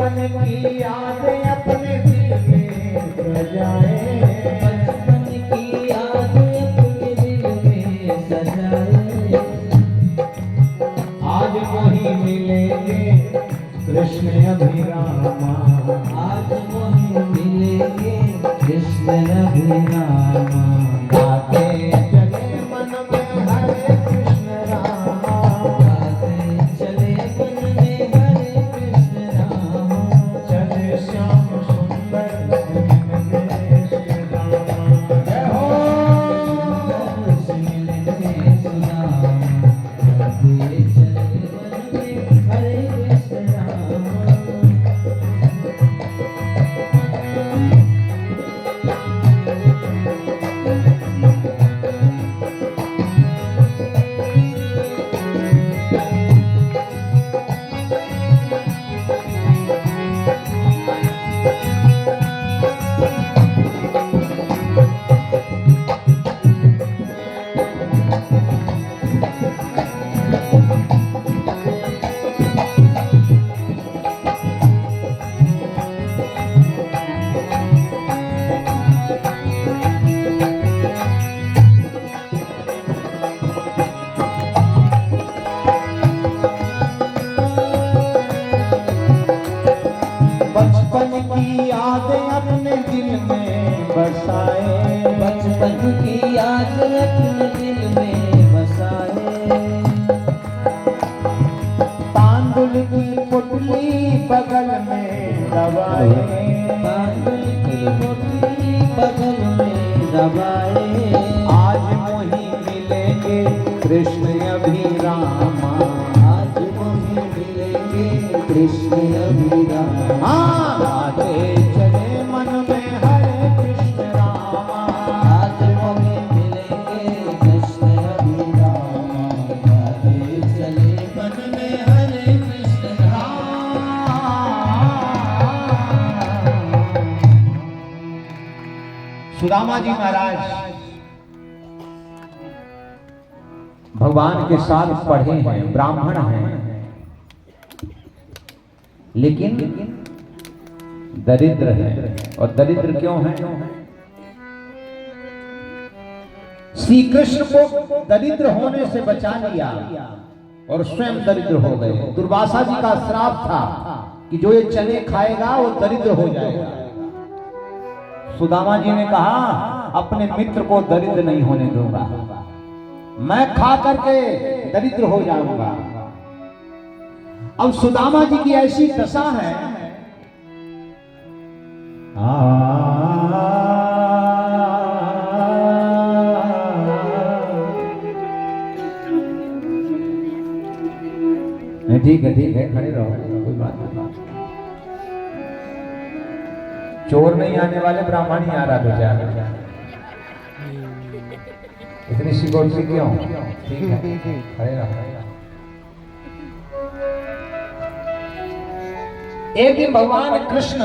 बचपन की यादें अपने दिल में सजाए, बचपन की यादें अपने दिल में सजाए। आज वही मिलेंगे कृष्ण अभिरामा, आज वही मिलेंगे कृष्ण अभिरामा। गाते चले मन में हरे कृष्ण रामा, गाते चले मन में हरे कृष्ण रामा। चले श्याम सुंदर मिलेंगे श्री रामा। जय हो। मिलेंगे सुदामा, गाते चले मन में हरे कृष्ण रामा। बचपन की यादें अपने दिल में बसाए, बचपन की याद अपने दिल में बसाए। तांदुल की पुतली बगल में दबाए, तांदुल की रोटी बगल में दबाए। आज वही मिलेंगे कृष्ण अभिरामा, आज वही मिलेंगे कृष्ण अभिरामा। हाँ गाते चले मन में हरे कृष्ण रामा, आज वही मिलेंगे कृष्ण अभिरामा। गाते चले मन में हरे कृष्ण रामा। सुदामा जी महाराज भगवान के साथ पढ़े हैं, ब्राह्मण हैं, लेकिन दरिद्र है। और दरिद्र क्यों है? श्री कृष्ण को दरिद्र होने से बचा लिया और स्वयं दरिद्र हो गए। दुर्वासा जी का श्राप था कि जो ये चने खाएगा वो दरिद्र हो जाएगा। सुदामा जी ने कहा अपने मित्र को दरिद्र नहीं होने दूंगा, मैं खा करके दरिद्र हो जाऊंगा। अब सुदामा जी की ऐसी दशा है, ठीक है खड़े रहो, कोई बात नहीं। चोर नहीं आने वाले, ब्राह्मण ही आ रहा बेचारा। इतनी सिक्योरिटी क्यों? ठीक है खड़े रहो। एक दिन भगवान कृष्ण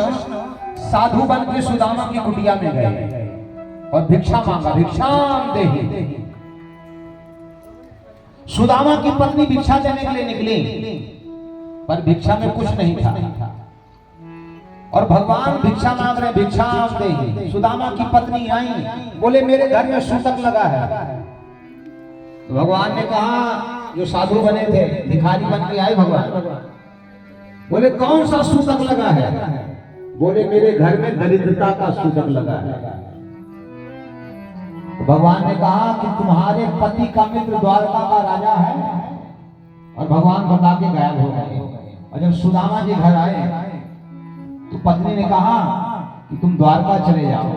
साधु बन के सुदामा की कुटिया में गए और भिक्षा मांगा, भिक्षाम देहि। सुदामा की पत्नी भिक्षा देने के लिए निकली, पर भिक्षा में कुछ नहीं था। और भगवान भिक्षा मांग रहे, भिक्षाम देहि। सुदामा की पत्नी आई, बोले मेरे घर में सूतक लगा है। तो भगवान ने कहा, जो साधु बने थे भिखारी बन के आए भगवान, बोले कौन सा सूतक लगा है? बोले मेरे घर में दरिद्रता का सूतक लगा है। तो भगवान ने कहा कि तुम्हारे पति का मित्र द्वारका का राजा है। और भगवान बता के गायब हो गए। और जब सुदामा जी घर आए तो पत्नी ने कहा कि तुम द्वारका चले जाओ।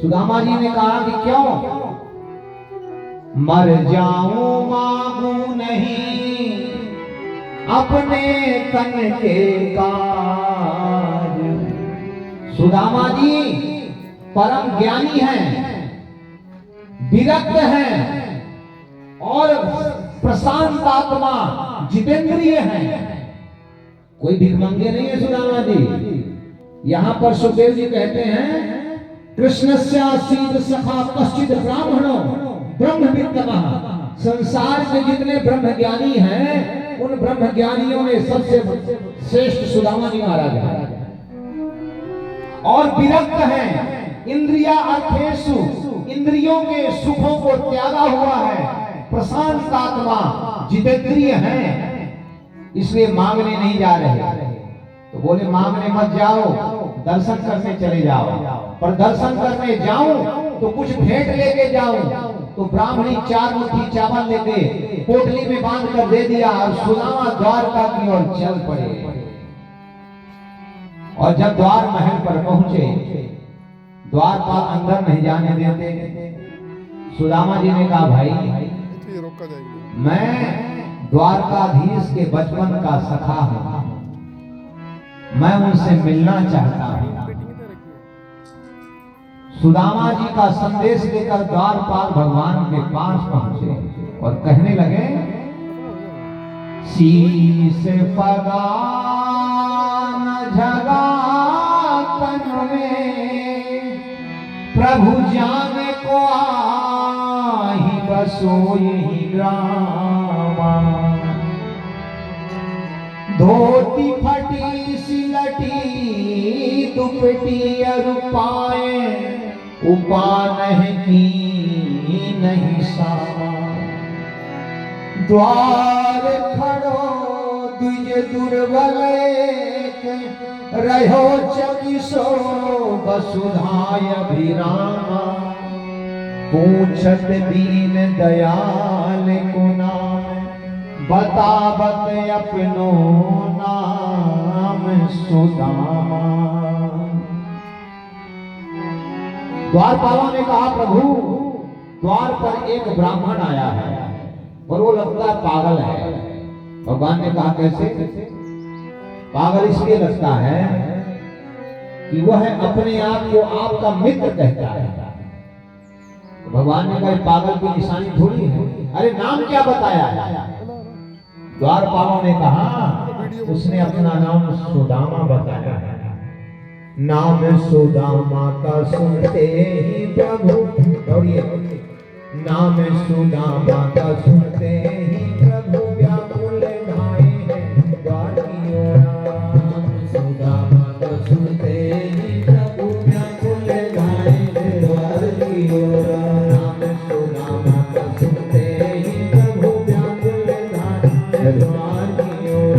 सुदामा जी ने कहा कि क्यों? मर जाऊं मांगू नहीं अपने तन के काज। सुदामा जी परम ज्ञानी हैं, विरक्त हैं और प्रशांत आत्मा जितेंद्रिय हैं। कोई भिखमंगे नहीं है सुदामा जी। यहाँ पर सुखदेव जी कहते हैं कृष्णस्यासीद सखा कश्चित ब्राह्मणो ब्रह्मविद्तमः। संसार में जितने ब्रह्म ज्ञानी हैं उन ब्रह्म ज्ञानियों में सबसे श्रेष्ठ सुदामा जी महाराज हैं और विरक्त हैं, इंद्रिया अर्थेषु, इंद्रियों के सुखों को त्यागा हुआ है, प्रशांत आत्मा, जितेंद्रिय हैं, इसलिए मांगने नहीं जा रहे। तो बोले मांगने मत जाओ, दर्शन करने चले जाओ। पर दर्शन करने जाऊं तो कुछ भेंट लेके जाऊं, तो ब्राह्मणी 4 मुट्ठी चावल लेके पोटली में बांध कर दे दिया और सुदामा द्वारका की ओर चल पड़े। और जब द्वार महल पर पहुंचे, द्वारपाल अंदर नहीं जाने देते। सुदामा जी ने कहा भाई मैं द्वारकाधीश के बचपन का सखा हूं, मैं उनसे मिलना चाहता हूं। सुदामा जी का संदेश लेकर द्वारपाल भगवान के पास पहुंचे और कहने लगे शीश फगा झगा तन में प्रभु जाने को आही बसोई ग्रामा, धोती फटी सिलटी दुपटी अरुपाए, उपा नहीं की नहीं सामा, द्वार खड़ो द्विज दुर्बल रहो चकिसो वसुधाय अभिरामा, पूछत दीन दयाल को नाम, बतावत अपनो नाम सुदामा। द्वारपालों ने कहा प्रभु द्वार पर एक ब्राह्मण आया है और वो लगता है पागल है। भगवान ने कहा कैसे? पागल इसलिए लगता है कि वह अपने आप को आपका मित्र कहता है। तो भगवान ने कहा पागल की निशानी थोड़ी है, अरे नाम क्या बताया है? द्वारपालों ने कहा उसने अपना नाम सुदामा बताया है। नाम सुदामा का सुनते ही प्रभु, नाम सुदामा का सुनते ही प्रभु व्याकुल धाए हैं द्वार की ओर। नाम सुदामा का सुनते ही प्रभु व्याकुल धाए हैं द्वार की ओर। नाम सुदामा का सुनते ही प्रभु व्याकुल धाए हैं द्वार की ओर।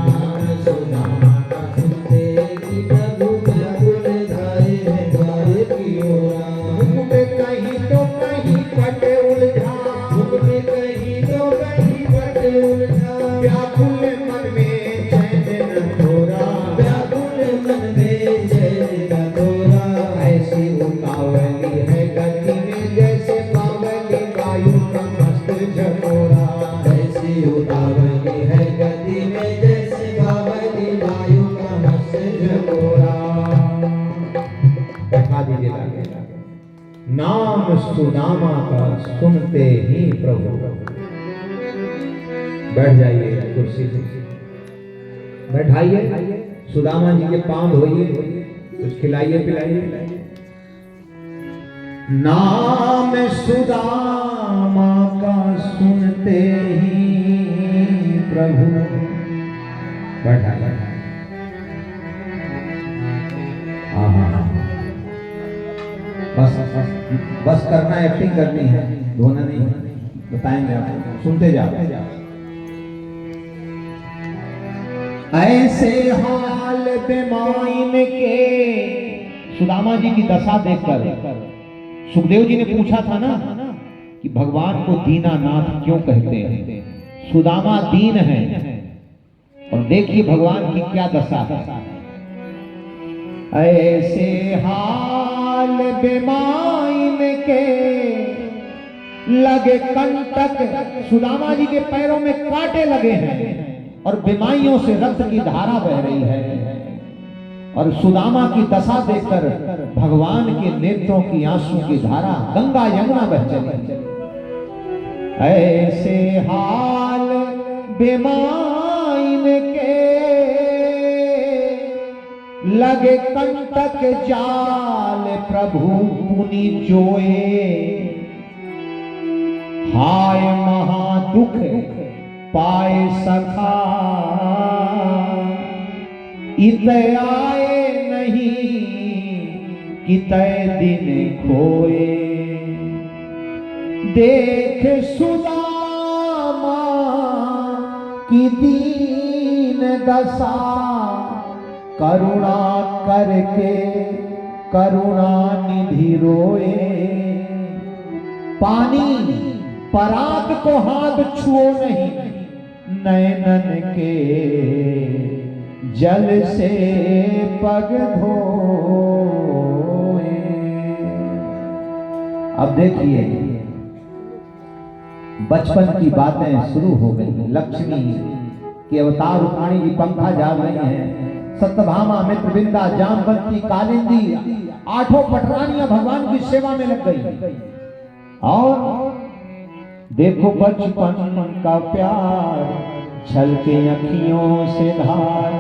नाम सुदामा का सुनते ही प्रभु व्याकुल धाए हैं द्वार की ओर। मुख में कहीं तो कहीं पट उलझा, मुख में कहीं तो कहीं पट उलझा, व्याकुल मन में चैन न थोड़ा, व्याकुल मन में चैन न थोड़ा। ऐसी उतावली है गति में जैसे पावली वायु का मस्त झकोरा, ऐसी उतावली है गति में जैसे पावली वायु का मस्त झकोरा। बैठा दीजिए लागे नाम सुदामा का सुनते ही प्रभु। बैठ जाइए कुर्सी पे, बैठाइए, सुदामा जी के पांव धोइए, कुछ खिलाइए पिलाइए। नाम सुदामा का सुनते ही प्रभु। बैठा बस करना, एक्टिंग करनी है, धोना नहीं है। बताएंगे आपको, सुनते जाओ। ऐसे हाल बेमाइन के, सुदामा जी की दशा देखकर सुखदेव जी ने पूछा था ना कि भगवान को दीनानाथ क्यों कहते हैं? सुदामा दीन है और देखिए भगवान की क्या दशा है। ऐसे हाल बेमाइन के लगे कंटक, सुदामा जी के पैरों में कांटे लगे हैं और बीमारियों से रक्त की धारा बह रही है। और सुदामा की दशा देखकर भगवान के नेत्रों की आंसू की धारा गंगा यमुना बह चली। ऐसे हाल बेमाइन के लगे कंटक जाल प्रभु पुनि जोए, हाय महादुख पाए सखा इत आए नहीं कि तय दिन खोए। देख सुदामा की दीन दशा करुणा करके करुणा निधि रोए। पानी पराग को हाथ छुओ नहीं, नैनन के जल से पग धोए। अब देखिए बचपन की बातें शुरू हो गई। लक्ष्मी के अवतार रुक्मिणी जी पंखा जाग रही हैं। सत्यभामा, मित्रविंदा, जामवंती, कालिंदी, आठों पटरानियां भगवान की सेवा में लग गई। और देखो बचपन का प्यार छलके अखियों से धार।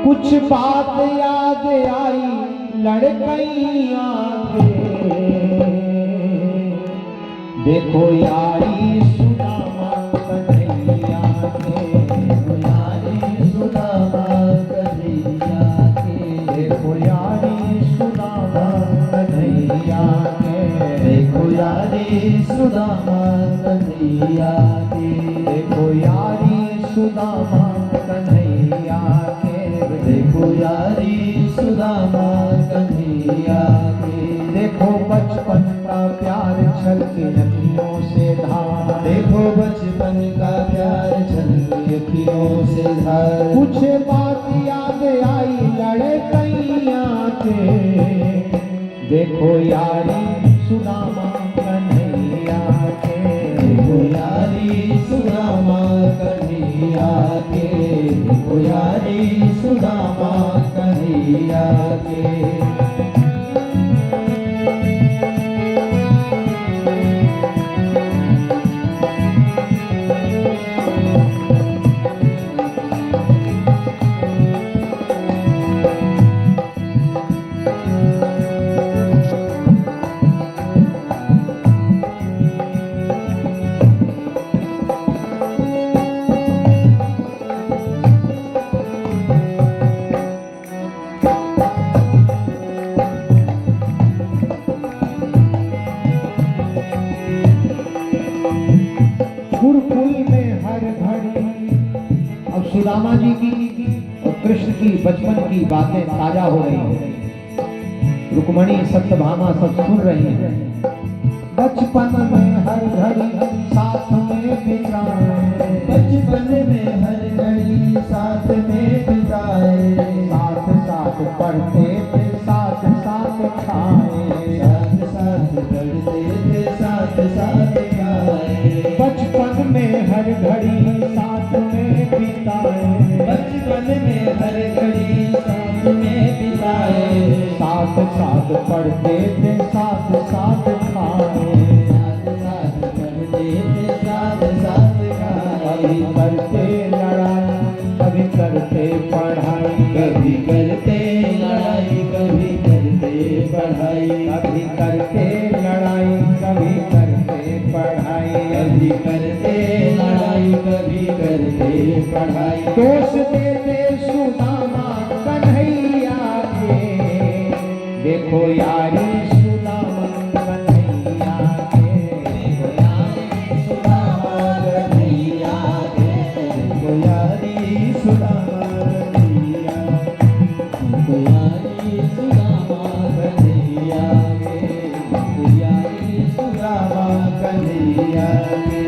कुछ बात याद आई लड़कैया के, देखो यारी सुदामा कन्हैया के, यारी सुदामा कन्हैया के, देखो यारी सुदामा कन्हैया के, देखो यारी सुदामा कन्हैया के, देखो यारी सुदामा कन्हैया के, देखो यारी सुदामा कन्हैया के। देखो बचपन का प्यार छलके अखियों से धार, देखो बचपन का प्यार छलके अखियों से धार। कुछ बात याद आई लड़कैया के, देखो यारी सुदामा कन्हैया के, देखो यारी सुदामा कन्हैया के, देखो यारी सुदामा कन्हैया के। सुदामा जी की और कृष्ण की बचपन की बातें ताजा हो रही हैं। रुक्मिणी, सत्यभामा सब सुन रही हैं। बचपन में हर घड़ी साथ में बिताए, बचपन में हर घड़ी साथ में बिताए, साथ साथ पढ़ते थे साथ साथ खाए, साथ साथ पढ़ते थे साथ साथ खाए। बचपन में हर घड़ी साथ में बिताए, बचपन में हर घड़ी साथ में बिताए, साथ साथ पढ़ते थे साथ साथ खाए, साथ साथ पढ़ते थे साथ साथ खाए। करते लड़ाई कभी करते पढ़ाई, कभी करते लड़ाई कभी करते पढ़ाई, कभी करते लड़ाई कभी करते पढ़ाई, कभी करते लड़ाई कभी करते पढ़ाई। दोष देते सुदामा कन्हैया के, देखो यारी सुदामा कन्हैया के, देखो यारी सुदामा कन्हैया के, देखो यारी सुदामा कन्हैया, देखो यारी सुदामा कन्हैया के, देखो यारी सुदामा कन्हैया के।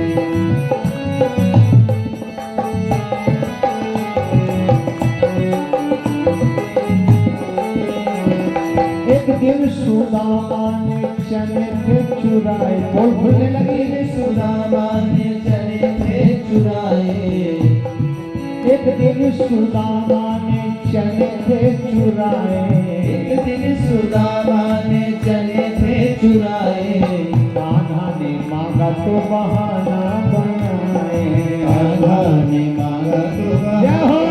दिन सुदामा ने चने थे चुराए, बोल भूलने लगे। सुदामा ने चने थे चुराए, एक दिन सुदामा ने चने थे चुराए, एक दिन सुदामा ने चने थे चुराए। कान्हा ने मांगा तो बहाना बनाए, कान्हा ने मांगा तो बहाना।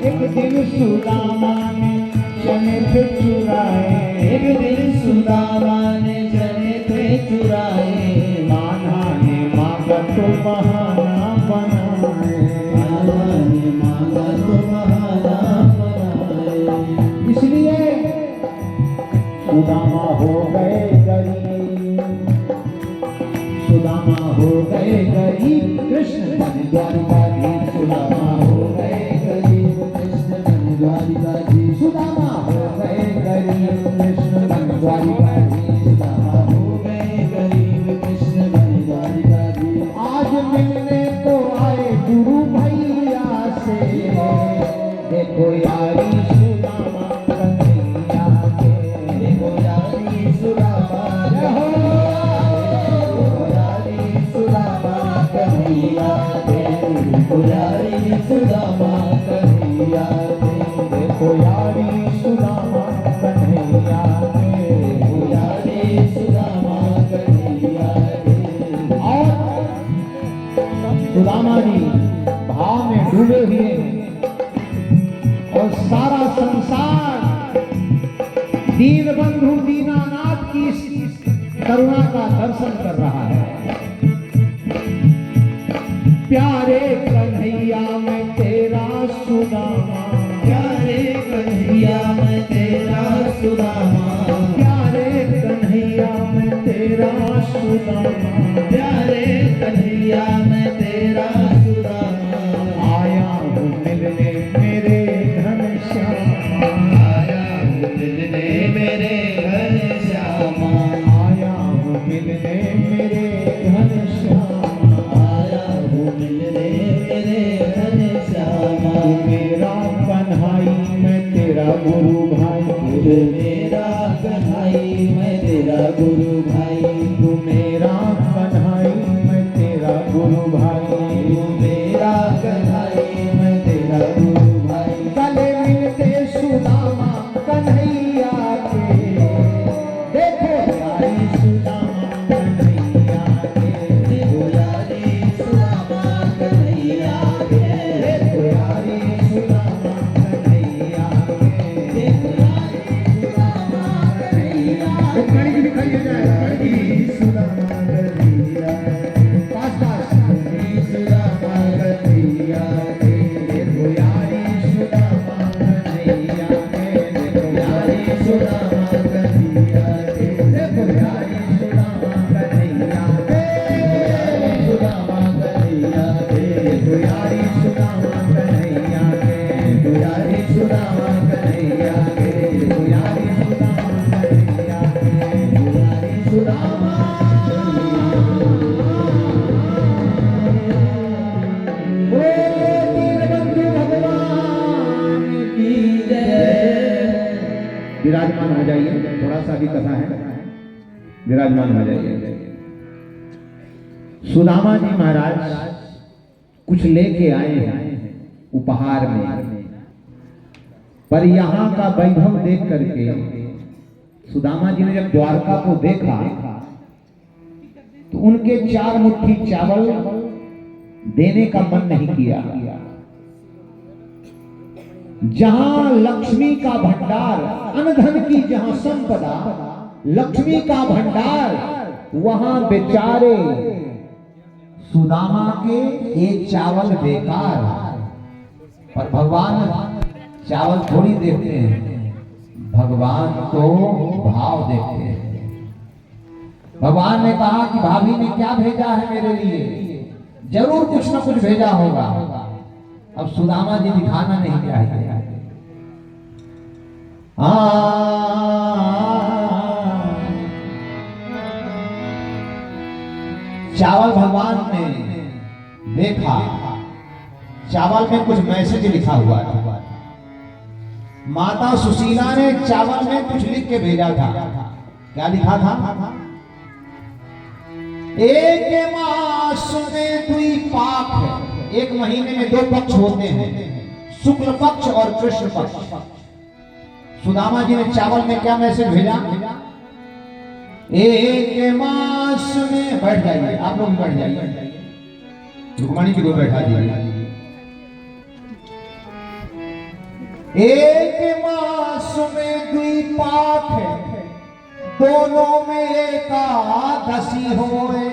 एक दिन सुदामा ने चने थे चुराए, एक दिन सुदामा ने चने थे चुराए। कान्हा ने मांगा तो बहाना तुम्हारा बनाए। इसलिए सुदामा हो गए गरीब, सुदामा हो गए गरीब, कृष्ण बन द्वारिकाधीश। सुदामा हो गए गरीब, कृष्ण बन द्वारिकाधीश। सुदामा हो गए गरीब, कृष्ण बन द्वारिकाधीश। सुदामा हो गए गरीब, कृष्ण बन द्वारिकाधीश। आज मिलने को आए गुरु भैया से, देखो यारी सुदामा कन्हैया के। देखो यारी सुदामा कन्हैया के। देखो यारी सुदामा कन्हैया के। देखो यारी सुदामा कन्हैया के। देखो यारी सुदामा कन्हैया के। और सुदामा जी भाव में डूबे हुए हैं और सारा संसार दीन बंधु दीनानाथ की इस करुणा का दर्शन कर रहा है। प्यारे कन्हैया मैं तेरा सुदामा, प्यारे कन्हैया मैं तेरा सुदामा। प्यारे कन्हैया मैं तेरा सुदामा। प्यारे कन्हैया मैं तेरा सुदामा। आया हूँ मिलने मेरे घनश्याम, आया हूँ मिलने मेरे घनश्यामा। आया हूँ मिलने मेरे घनश्याम। आया हूँ मिलने मेरे घनश्यामा। तू मेरा कन्हाई मैं तेरा गुरु भाई। तू मेरा कन्हाई मैं तेरा गुरु भाई। तू मेरा कन्हाई मैं तेरा गुरु भाई। तू मेरा कन्हाई मैं तेरा गुरु भाई। गले मिलते सुदामा कन्हैया के, देखो यारी सुदामा कन्हैया के। देखो यारी सुदामा कन्हैया के। देखो यारी सुदामा कन्हैया के। देखो यारी सुदामा कन्हैया के। एक कड़ी की दिखाई दे जाए, कड़ी की सुदामा कन्हैया के। पास पास। सुदामा कन्हैया के। देखो यारी सुदामा कन्हैया के। देखो यारी सुदामा कन्हैया के। देखो यारी सुदामा कन्हैया के। सुदामा कन्हैया के। देखो यारी सुदामा कन्हैया के। देखो यारी सुदामा कन्हैया के। देखो यारी सुदामा कन्हैया के। देखो यारी सुदामा बोलो दीनबंधु भगवान की जय। विराजमान हो जाइए, थोड़ा सा भी कथा है, विराजमान हो जाइए। सुदामा जी महाराज कुछ लेके आए हैं उपहार में, पर यहाँ का वैभव देख करके सुदामा जी ने जब द्वारका को देखा तो उनके 4 मुट्ठी चावल देने का मन नहीं किया। जहां लक्ष्मी का भंडार, अन्न धन की जहां संपदा, लक्ष्मी का भंडार, वहां बेचारे सुदामा के एक चावल बेकार। पर भगवान चावल थोड़ी देखते हैं, भगवान तो भाव देखते हैं। भगवान ने कहा कि भाभी ने क्या भेजा है मेरे लिए, जरूर कुछ ना कुछ भेजा होगा। अब सुदामा जी दिखाना नहीं चाहिए। चावल भगवान ने देखा, चावल में कुछ मैसेज लिखा हुआ था। माता सुशीला ने चावल में कुछ लिख के भेजा था। क्या लिखा था? एक मास में 2 पाक है, एक महीने में 2 पक्ष होते हैं, शुक्ल पक्ष और कृष्ण पक्ष। सुदामा जी ने चावल में क्या मैसेज भेजा? एक मास में, बैठ जाइए आप लोग, बैठ जाइए, रुक्मणी जी को बैठा दीजिए। एक मास में 2 पाक है, दोनों में एकादशी होए,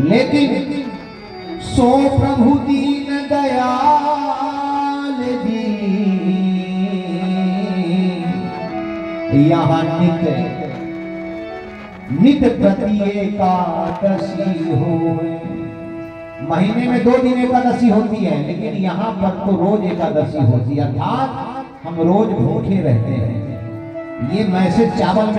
लेकिन सो प्रभु दीन दयाल जी यहाँ नित प्रति एकादशी हो। महीने में 2 दिन एकादशी होती है, लेकिन यहाँ पर तो रोज एकादशी होती है, अर्थात हम रोज भूखे रहते हैं। ये मैसेज चावल में